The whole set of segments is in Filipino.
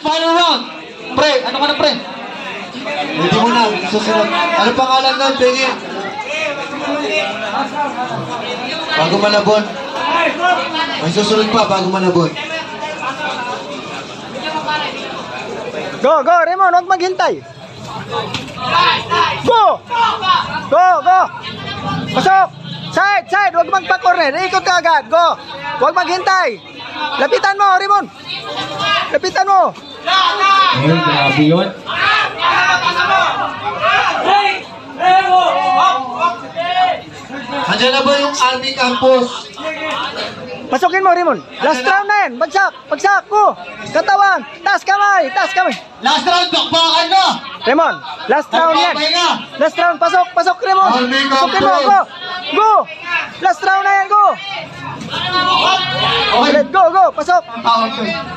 final round. Pre, ano ka na pre? Hindi mo na, susunod. Ano pangalan nun, Bengi? Bago malabon. May susunod pa, bago malabon. Go, go, Raymond, huwag maghintay. Go! Go, go! Pasok! Side, side, huwag magpa-corner. Ikot ka agad, go! Huwag maghintay. Lapitan mo, Raymond. Lapitan mo. Ay, grabe yun. Andiyan na ba yung Army Campus? Pasukin mo, Raymond. Last round na yan. Bagsak, bagsak, go! Katawan, taas kamay, taas kamay. Last round, bakbakan na! Raymond, last round yan. Nagpapahinga! Last round, pasok, pasok, Raymond. Army Pasukin mo, Campus. go! Go! Last round na yan, go! Okay. Let's go, go, pasok.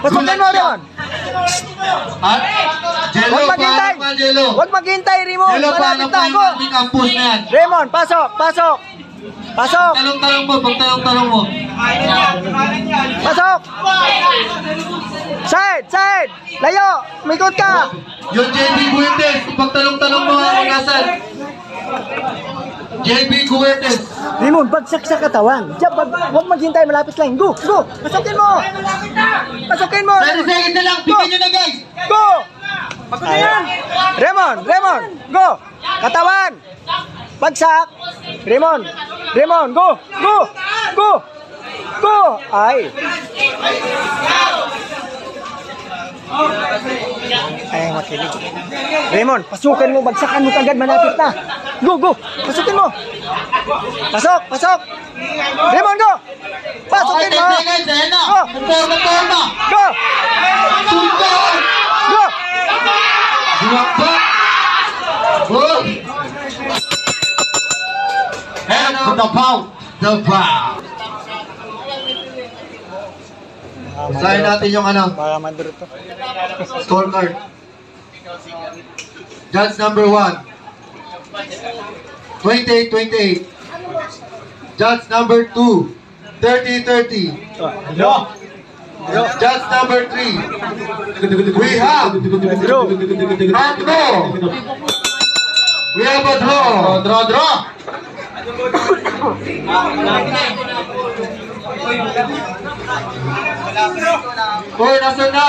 Pasukin mo, Raymond. At Jello, Huwag maghintay. paano pa, Jello? Huwag maghintay, Raymond. Jello, paano Malapit pa na, yung go! Army Campus na yan? Raymond, pasok, pasok. Pasok, Talong-talong mo, pagtalong-talong mo. pasok. Side, side. Layo, umikot ka. Yung JB Guedes, pagtalong-talong mo ang nasan. JB Guedes. Raymond, bagsak sa katawan. Diyan, huwag maghintay, malapit lang. Go, go. Pasukin mo. Pasukin mo. 30 seconds na lang, bigyan nyo na guys. Go. Ayan. Raymond, Raymond, go. Katawan. Bagsak. Raymond, Raymond, go, go, go, go. Ay. Ay, makinig. Raymond, pasukan mo, bagsakan mo kagad, malapit na. Go, go, pasukin mo. Pasok, pasok. Raymond, go. Pasukin Okay, mo. 10 seconds, ayan na. Go. Forma. Go, Sundan. go. Buwakba. Go. Head to the bout. The bout. Basahin natin yung ano, Para manduro to. scorecard. Judge number 1. 28-28. Judge number 2. 30-30. Draw. Judge number 3. We have Draw. a draw. We have a draw. Draw. Hoy, nasan na?